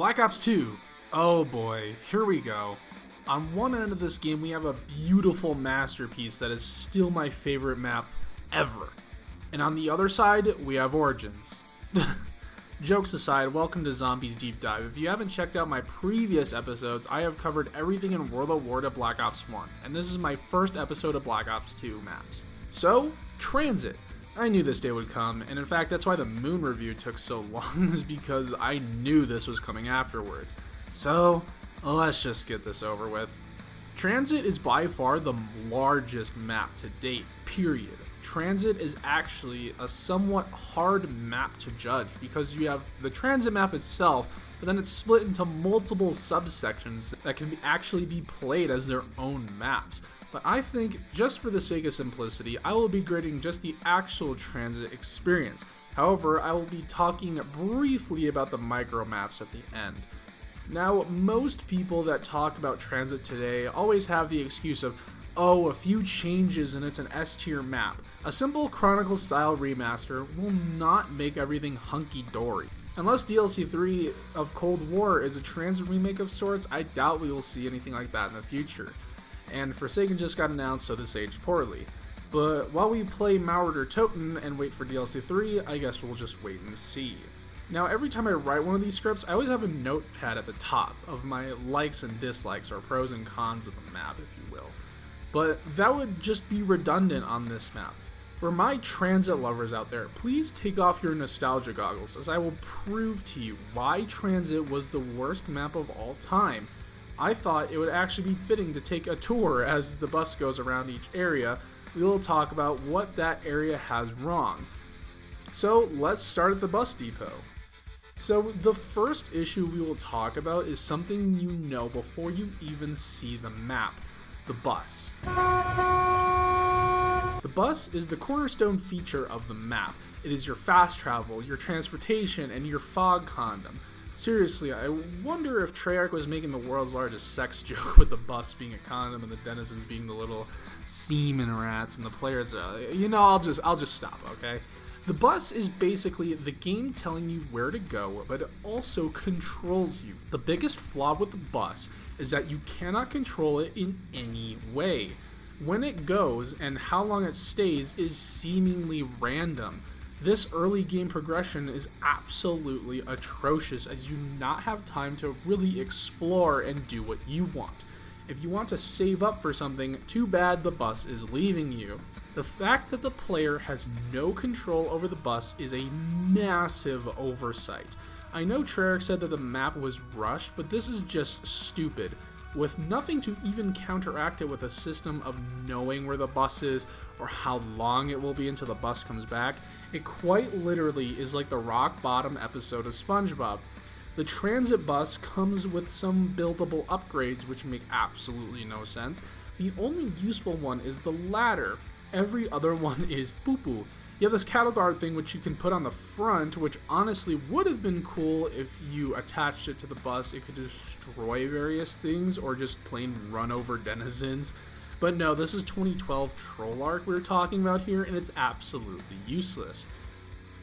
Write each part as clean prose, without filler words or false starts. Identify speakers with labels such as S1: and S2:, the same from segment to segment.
S1: Black Ops 2. Oh boy, here we go. On one end of this game, we have a beautiful masterpiece that is still my favorite map ever. And on the other side, we have Origins. Jokes aside, welcome to Zombies Deep Dive. If you haven't checked out my previous episodes, I have covered everything in World at War to Black Ops 1, and this is my first episode of Black Ops 2 maps. So, TranZit. I knew this day would come, and in fact that's why the Moon review took so long, is because I knew this was coming afterwards. So, let's just get this over with. TranZit is by far the largest map to date, period. TranZit is actually a somewhat hard map to judge because you have the TranZit map itself, but then it's split into multiple subsections that can actually be played as their own maps. But I think, just for the sake of simplicity, I will be grading just the actual TranZit experience. However, I will be talking briefly about the micro maps at the end. Now, most people that talk about TranZit today always have the excuse of, oh, a few changes and it's an S-tier map. A simple Chronicle style remaster will not make everything hunky-dory. Unless DLC 3 of Cold War is a TranZit remake of sorts, I doubt we will see anything like that in the future. And Forsaken just got announced, so this aged poorly. But while we play Maured or Toten and wait for DLC 3, I guess we'll just wait and see. Now, every time I write one of these scripts, I always have a notepad at the top of my likes and dislikes, or pros and cons of the map, if you will. But that would just be redundant on this map. For my TranZit lovers out there, please take off your nostalgia goggles, as I will prove to you why TranZit was the worst map of all time. I thought it would actually be fitting to take a tour as the bus goes around each area. We will talk about what that area has wrong. So let's start at the bus depot. So the first issue we will talk about is something you know before you even see the map: the bus. The bus is the cornerstone feature of the map. It is your fast travel, your transportation, and your fog condom. Seriously, I wonder if Treyarch was making the world's largest sex joke with the bus being a condom and the denizens being the little semen rats and the players. I'll just stop, okay? The bus is basically the game telling you where to go, but it also controls you. The biggest flaw with the bus is that you cannot control it in any way. When it goes and how long it stays is seemingly random. This early game progression is absolutely atrocious, as you do not have time to really explore and do what you want. If you want to save up for something, too bad the bus is leaving you. The fact that the player has no control over the bus is a massive oversight. I know Treyarch said that the map was rushed, but this is just stupid. With nothing to even counteract it with a system of knowing where the bus is or how long it will be until the bus comes back, it quite literally is like the rock bottom episode of SpongeBob. The TranZit bus comes with some buildable upgrades which make absolutely no sense. The only useful one is the ladder. Every other one is poo-poo. You have this cattle guard thing which you can put on the front, which honestly would have been cool if you attached it to the bus. It could destroy various things or just plain run over denizens. But no, this is 2012 Trollarch we're talking about here, and it's absolutely useless.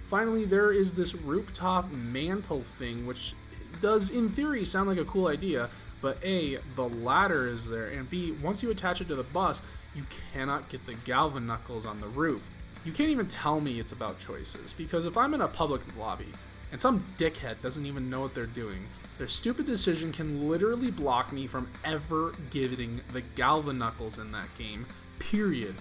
S1: Finally, there is this Rooftop Mantle thing, which does in theory sound like a cool idea, but A, the ladder is there, and B, once you attach it to the bus, you cannot get the galvan knuckles on the roof. You can't even tell me it's about choices, because if I'm in a public lobby and some dickhead doesn't even know what they're doing, their stupid decision can literally block me from ever getting the galvan knuckles in that game, period.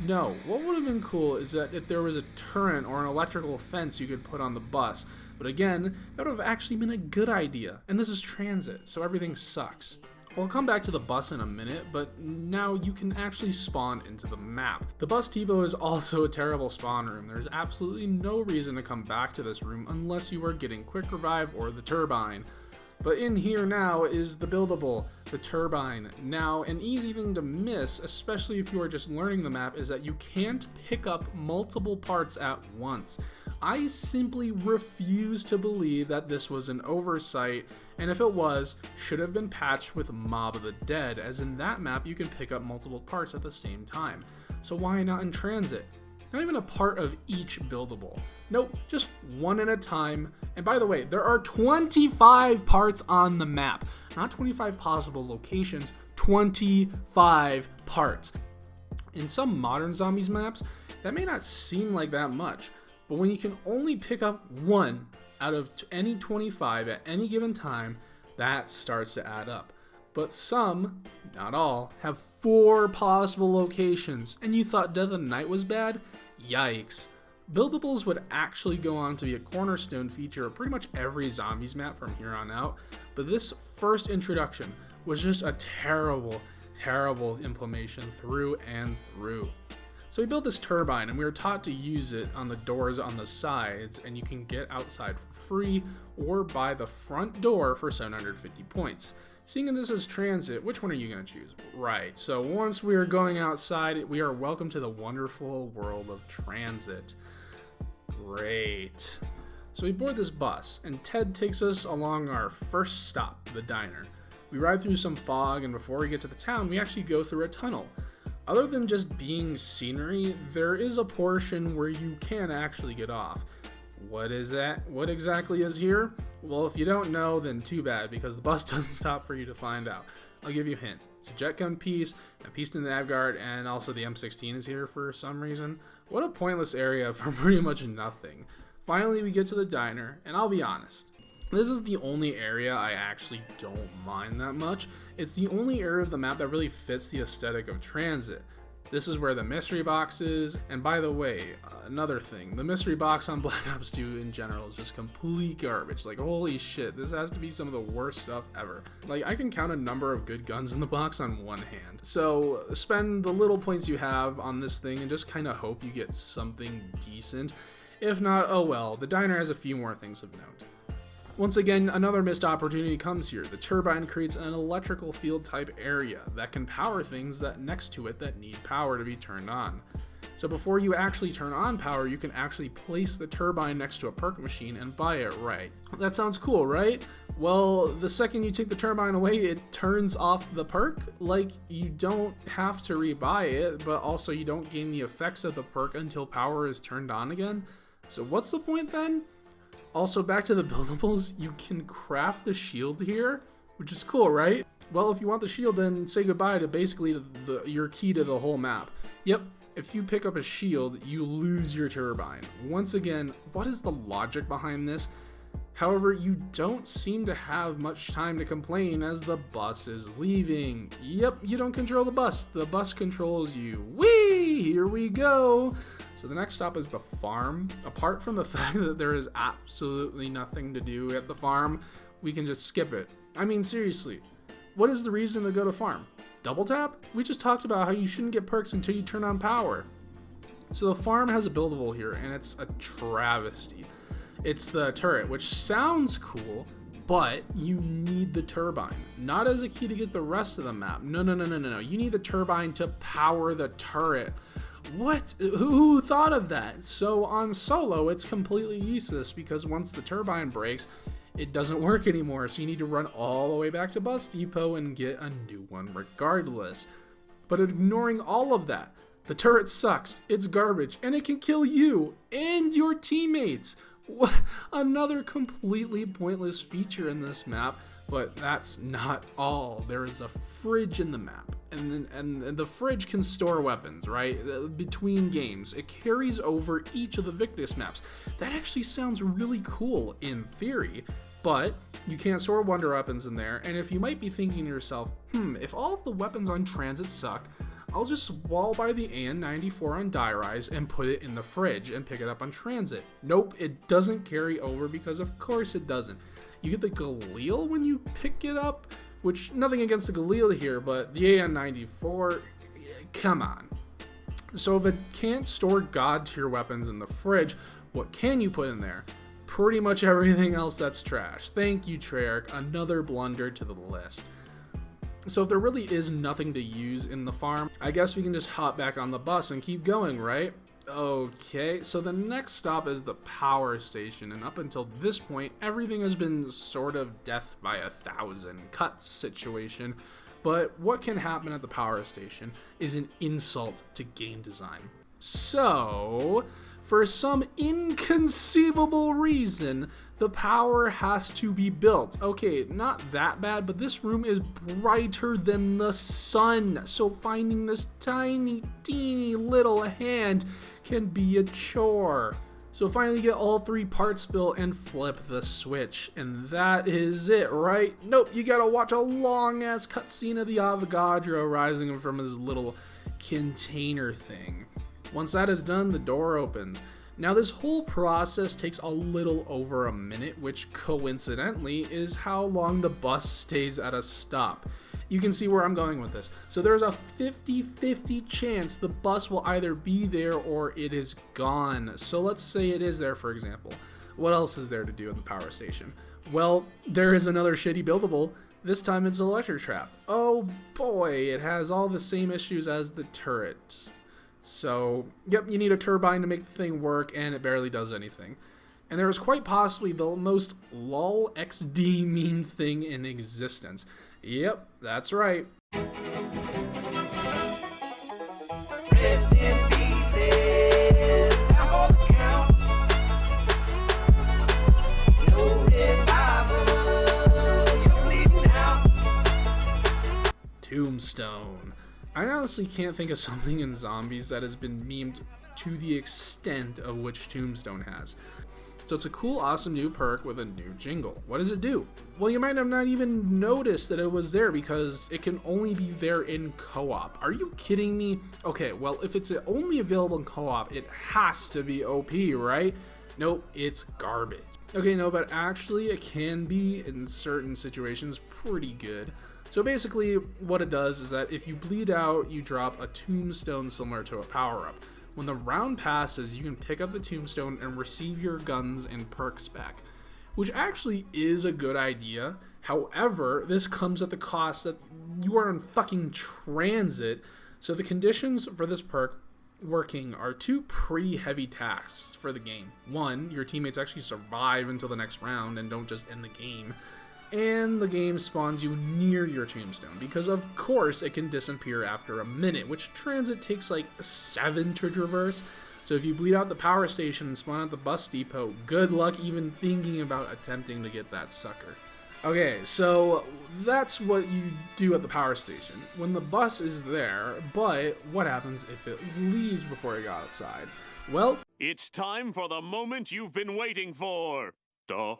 S1: No, what would have been cool is that if there was a turret or an electrical fence you could put on the bus, but again, that would have actually been a good idea, and this is TranZit, so everything sucks. We'll come back to the bus in a minute, but now you can actually spawn into the map. The bus depot is also a terrible spawn room. There's absolutely no reason to come back to this room unless you are getting quick revive or the turbine. But in here now is the buildable, the turbine. Now, an easy thing to miss, especially if you are just learning the map, is that you can't pick up multiple parts at once. I simply refuse to believe that this was an oversight, and if it was, should have been patched with Mob of the Dead, as in that map you can pick up multiple parts at the same time. So why not in TranZit? not even a part of each buildable. Nope, just one at a time. And by the way, there are 25 parts on the map, not 25 possible locations, 25 parts. In some modern zombies maps, that may not seem like that much, but when you can only pick up one out of any 25 at any given time, that starts to add up. But some, not all, have 4 possible locations, and you thought Dead of the Night was bad? Yikes. Buildables would actually go on to be a cornerstone feature of pretty much every zombies map from here on out, but this first introduction was just a terrible implementation through and through. So we built this turbine and we were taught to use it on the doors on the sides, and you can get outside for free or buy the front door for 750 points. Seeing this as TranZit, which one are you going to choose? Right, so once we are going outside, we are welcome to the wonderful world of TranZit. Great. So we board this bus, and Ted takes us along our first stop, the diner. We ride through some fog, and before we get to the town, we actually go through a tunnel. Other than just being scenery, there is a portion where you can actually get off. What is that? What exactly is here? Well, if you don't know, then too bad, because the bus doesn't stop for you to find out. I'll give you a hint. It's a jet gun piece, a piece to the nav guard, and also the M16 is here for some reason. What a pointless area for pretty much nothing. Finally, we get to the diner, and I'll be honest. This is the only area I actually don't mind that much. It's the only area of the map that really fits the aesthetic of TranZit. This is where the mystery box is, and by the way, another thing, the mystery box on Black Ops 2 in general is just complete garbage. Like, holy shit, this has to be some of the worst stuff ever. Like, I can count a number of good guns in the box on one hand. So, spend the little points you have on this thing and just kind of hope you get something decent. If not, oh well, the diner has a few more things of note. Once again, another missed opportunity comes here. The turbine creates an electrical field type area that can power things that next to it that need power to be turned on. So before you actually turn on power, you can actually place the turbine next to a perk machine and buy it right. That sounds cool, right? Well, the second you take the turbine away, it turns off the perk. Like, you don't have to rebuy it, but also you don't gain the effects of the perk until power is turned on again. So what's the point then? Also, back to the buildables, you can craft the shield here, which is cool, right? Well, if you want the shield, then say goodbye to basically your key to the whole map. Yep, if you pick up a shield, you lose your turbine. Once again, what is the logic behind this? However, you don't seem to have much time to complain as the bus is leaving. Yep, you don't control the bus controls you. Whee! Here we go! So the next stop is the farm. Apart from the fact that there is absolutely nothing to do at the farm, we can just skip it. I mean, seriously, what is the reason to go to farm? Double tap? We just talked about how you shouldn't get perks until you turn on power. So the farm has a buildable here, and it's a travesty. It's the turret, which sounds cool, but you need the turbine. Not as a key to get the rest of the map. No. You need the turbine to power the turret. What? Who thought of that? So on solo, it's completely useless because once the turbine breaks, it doesn't work anymore. So you need to run all the way back to Bus Depot and get a new one regardless. But ignoring all of that, the turret sucks, it's garbage, and it can kill you and your teammates. Another completely pointless feature in this map, but that's not all. There is a fridge in the map, and the fridge can store weapons, right? Between games. It carries over each of the Victus maps. That actually sounds really cool in theory, but you can't store wonder weapons in there, and if you might be thinking to yourself, if all of the weapons on TranZit suck, I'll just wall by the AN-94 on Die Rise and put it in the fridge and pick it up on TranZit. Nope, it doesn't carry over because of course it doesn't. You get the Galil when you pick it up, which, nothing against the Galil here, but the AN-94, come on. So if it can't store god tier weapons in the fridge, what can you put in there? Pretty much everything else that's trash. Thank you, Treyarch, another blunder to the list. So if there really is nothing to use in the farm, I guess we can just hop back on the bus and keep going, right? Okay, so the next stop is the power station, and up until this point, everything has been sort of death by 1,000 cuts situation, but what can happen at the power station is an insult to game design. So, for some inconceivable reason, the power has to be built. Okay, not that bad, but this room is brighter than the sun, so finding this tiny, teeny little hand can be a chore. So finally get all 3 parts built and flip the switch, and that is it, right? Nope, you gotta watch a long ass cutscene of the Avogadro rising from his little container thing. Once that is done, the door opens. Now this whole process takes a little over a minute, which coincidentally is how long the bus stays at a stop. You can see where I'm going with this. So there's a 50-50 chance the bus will either be there or it is gone. So let's say it is there, for example. What else is there to do in the power station? Well, there is another shitty buildable. This time it's a electric trap. Oh boy, it has all the same issues as the turrets. So, yep, you need a turbine to make the thing work, and it barely does anything. And there is quite possibly the most lol XD meme thing in existence. Yep, that's right.
S2: Rest in pieces, time for the count. No revival, you're bleeding out.
S1: Tombstone. I honestly can't think of something in zombies that has been memed to the extent of which Tombstone has. So it's a cool, awesome new perk with a new jingle. What does it do? Well, you might have not even noticed that it was there because it can only be there in co-op. Are you kidding me? Okay, well, if it's only available in co-op, it has to be OP, right? Nope, it's garbage. Okay, no, but actually it can be, in certain situations, pretty good. So basically, what it does is that if you bleed out, you drop a tombstone similar to a power-up. When the round passes, you can pick up the tombstone and receive your guns and perks back, which actually is a good idea. However, this comes at the cost that you are on fucking TranZit, so the conditions for this perk working are 2 pretty heavy tasks for the game. 1, your teammates actually survive until the next round and don't just end the game. And the game spawns you near your tombstone, because of course it can disappear after a minute, which TranZit takes like 7 to traverse. So if you bleed out the power station and spawn at the bus depot, good luck even thinking about attempting to get that sucker. Okay, so that's what you do at the power station when the bus is there, but what happens if it leaves before it got outside? Well,
S3: it's time for the moment you've been waiting for. Duh.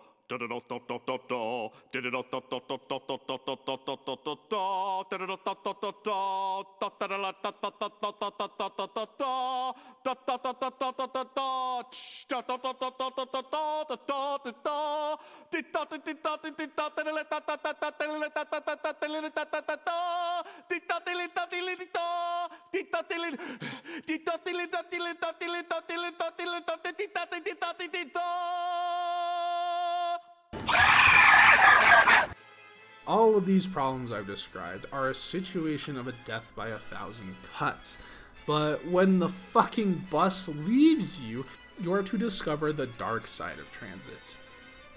S1: all of these problems I've described are a situation of a death by 1,000 cuts. But when the fucking bus leaves you, you are to discover the dark side of TranZit.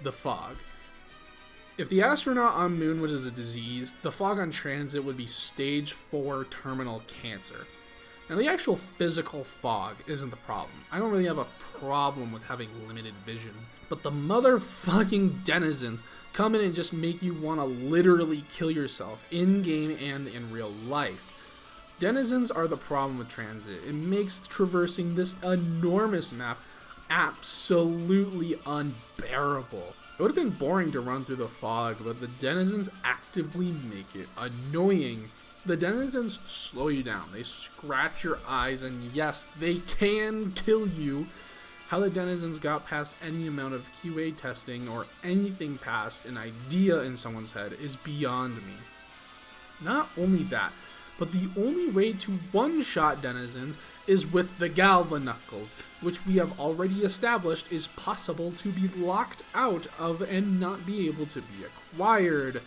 S1: The fog. If the astronaut on Moon was a disease, the fog on TranZit would be stage 4 terminal cancer. Now the actual physical fog isn't the problem. I don't really have a problem with having limited vision. But the motherfucking denizens come in and just make you want to literally kill yourself in-game and in real life. Denizens are the problem with TranZit. It makes traversing this enormous map absolutely unbearable. It would have been boring to run through the fog, but the denizens actively make it annoying. The denizens slow you down, they scratch your eyes, and yes, they can kill you. How the denizens got past any amount of QA testing or anything past an idea in someone's head is beyond me. Not only that, but the only way to one-shot denizens is with the Galvanuckles, which we have already established is possible to be locked out of and not be able to be acquired.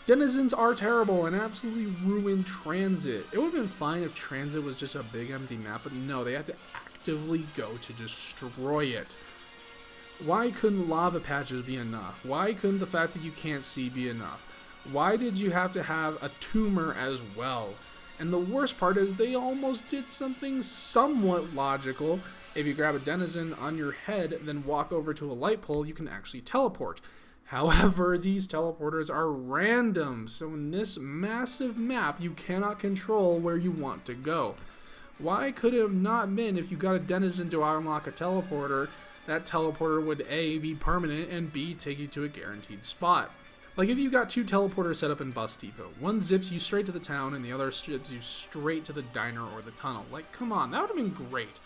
S1: Denizens are terrible and absolutely ruin TranZit. It would have been fine if TranZit was just a big empty map, but no, they have to actively go to destroy it. Why couldn't lava patches be enough? Why couldn't the fact that you can't see be enough? Why did you have to have a tumor as well? And the worst part is they almost did something somewhat logical. If you grab a denizen on your head, then walk over to a light pole, you can actually teleport. However, these teleporters are random, so in this massive map, you cannot control where you want to go. Why could it have not been if you got a denizen to unlock a teleporter, that teleporter would A, be permanent, and B, take you to a guaranteed spot? Like if you got 2 teleporters set up in Bus Depot, one zips you straight to the town and the other zips you straight to the diner or the tunnel. Like, come on, that would have been great.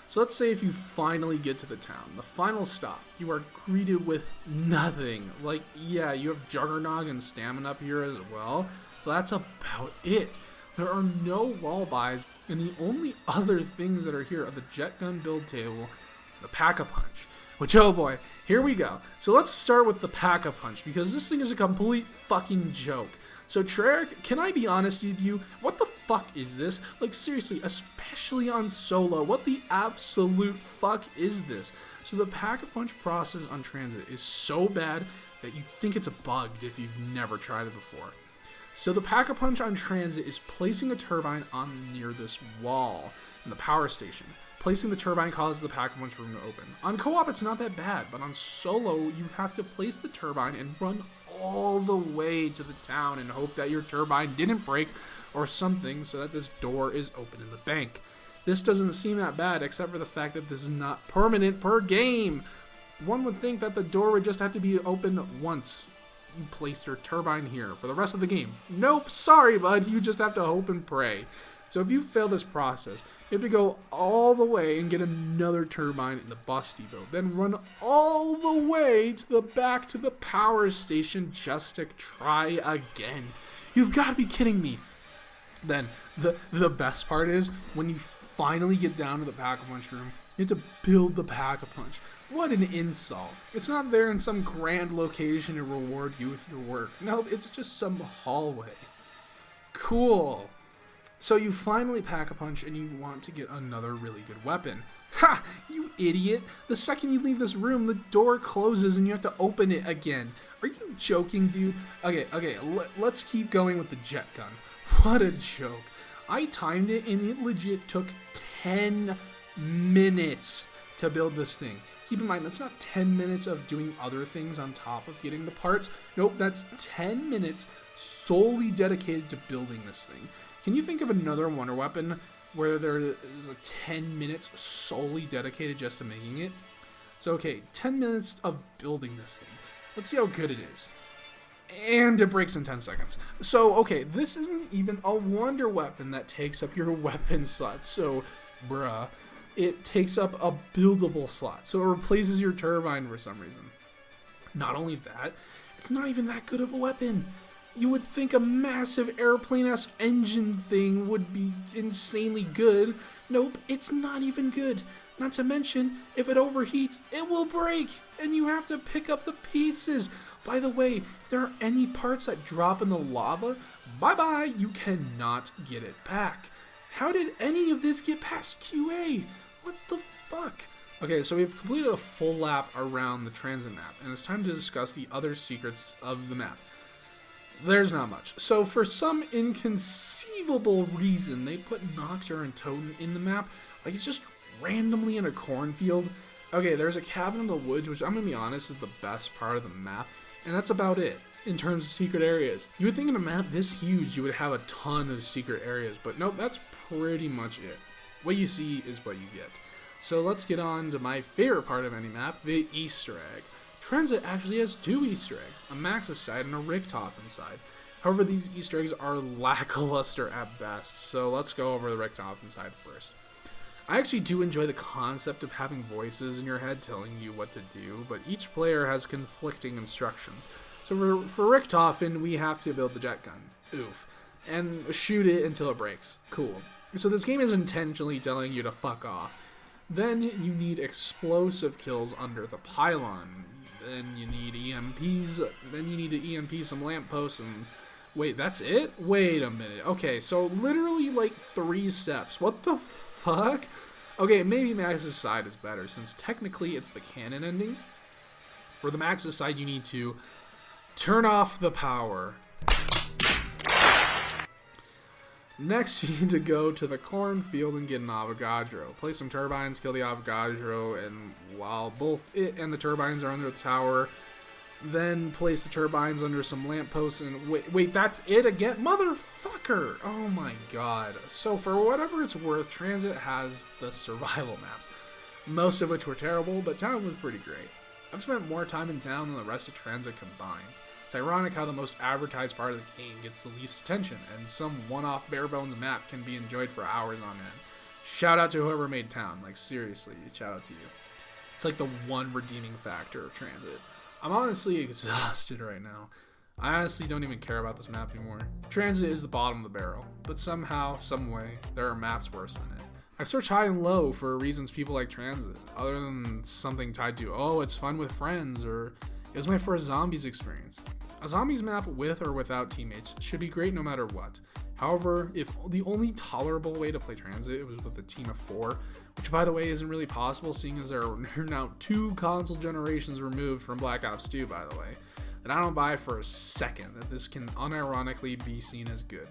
S1: So let's say if you finally get to the town, the final stop, you are greeted with nothing. Like, yeah, you have Juggernog and Stamina up here as well, but that's about it. There are no wall buys, and the only other things that are here are the jet gun build table, the Pack-a-Punch. Which, oh boy, here we go. So let's start with the Pack-a-Punch, because this thing is a complete fucking joke. So Treyarch, can I be honest with you? What the fuck is this? Like seriously, especially on solo, what the absolute fuck is this? So the Pack-a-Punch process on TranZit is so bad that you think it's bugged if you've never tried it before. So the Pack-a-Punch on TranZit is placing a turbine on near this wall in the power station. Placing the turbine causes the Pack-a-Punch room to open. On co-op, it's not that bad, but on solo, you have to place the turbine and run all the way to the town and hope that your turbine didn't break or something so that this door is open in the bank. This doesn't seem that bad except for the fact that this is not permanent per game. One would think that the door would just have to be open once you placed your turbine here for the rest of the game. Nope, sorry bud, you just have to hope and pray. So if you fail this process, you have to go all the way and get another turbine in the Bus Depot, then run all the way to the back to the power station just to try again. You've got to be kidding me. Then the best part is when you finally get down to the Pack-a-Punch room, you have to build the Pack-a-Punch. What an insult. It's not there in some grand location to reward you with your work. No, it's just some hallway. Cool. So you finally Pack-a-Punch and you want to get another really good weapon. Ha! You idiot! The second you leave this room, the door closes and you have to open it again. Are you joking, dude? Okay, let's keep going with the jet gun. What a joke. I timed it and it legit took 10 minutes to build this thing. Keep in mind, that's not 10 minutes of doing other things on top of getting the parts. Nope, that's 10 minutes solely dedicated to building this thing. Can you think of another wonder weapon where there is a 10 minutes solely dedicated just to making it? So okay, 10 minutes of building this thing. Let's see how good it is. And it breaks in 10 seconds. So okay, this isn't even a wonder weapon that takes up your weapon slot. So, bruh, it takes up a buildable slot. So it replaces your turbine for some reason. Not only that, it's not even that good of a weapon. You would think a massive airplane-esque engine thing would be insanely good. Nope, it's not even good. Not to mention, if it overheats, it will break, and you have to pick up the pieces. By the way, if there are any parts that drop in the lava, bye-bye, you cannot get it back. How did any of this get past QA? What the fuck? Okay, so we've completed a full lap around the TranZit map, and it's time to discuss the other secrets of the map. There's not much. So for some inconceivable reason, they put Nocturne and Totem in the map. Like, it's just randomly in a cornfield. Okay, there's a cabin in the woods, which I'm going to be honest is the best part of the map. And that's about it in terms of secret areas. You would think in a map this huge, you would have a ton of secret areas. But nope, that's pretty much it. What you see is what you get. So let's get on to my favorite part of any map, the Easter egg. TranZit actually has 2 Easter eggs, a Max's side and a Richtofen side. However, these Easter eggs are lackluster at best, so let's go over the Richtofen side first. I actually do enjoy the concept of having voices in your head telling you what to do, but each player has conflicting instructions. So for Richtofen, we have to build the jet gun. Oof. And shoot it until it breaks. Cool. So this game is intentionally telling you to fuck off. Then you need explosive kills under the pylon. Then you need EMPs. Then you need to EMP some lampposts and... Wait, that's it? Wait a minute. Okay, so literally like 3 steps. What the fuck? Okay, maybe Max's side is better, since technically it's the canon ending. For the Max's side, you need to turn off the power. Next, you need to go to the cornfield and get an Avogadro. Place some turbines, kill the Avogadro, and while both it and the turbines are under the tower, then place the turbines under some lampposts and wait, that's it again? Motherfucker! Oh my god. So for whatever it's worth, TranZit has the survival maps, most of which were terrible, but town was pretty great. I've spent more time in town than the rest of TranZit combined. It's ironic how the most advertised part of the game gets the least attention, and some one-off bare-bones map can be enjoyed for hours on end. Shout out to whoever made town, like seriously, shout out to you. It's like the one redeeming factor of TranZit. I'm honestly exhausted right now. I honestly don't even care about this map anymore. TranZit is the bottom of the barrel, but somehow, someway, there are maps worse than it. I've searched high and low for reasons people like TranZit, other than something tied to, oh, it's fun with friends, or it was my first zombies experience. A zombies map with or without teammates should be great no matter what. However, if the only tolerable way to play TranZit was with a team of 4, which by the way isn't really possible seeing as there are now 2 console generations removed from Black Ops 2 by the way, then I don't buy for a second that this can unironically be seen as good.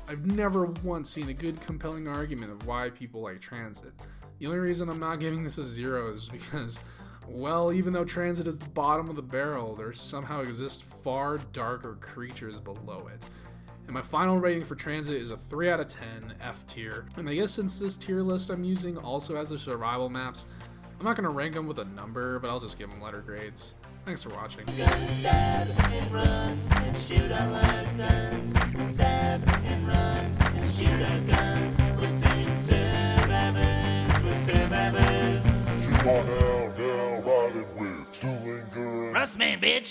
S1: I've never once seen a good compelling argument of why people like TranZit. The only reason I'm not giving this a 0 is because, well, even though TranZit is the bottom of the barrel, there somehow exist far darker creatures below it. And my final rating for TranZit is a 3 out of 10 F tier. And I guess since this tier list I'm using also has the survival maps, I'm not going to rank them with a number, but I'll just give them letter grades. Thanks for watching.
S2: Gonna stab and run and shoot our light guns. Stab and run and shoot our guns. We're saying survivors, we're survivors.
S4: Down, riding with Stinkyyyyyyy.
S2: Rust man, bitch.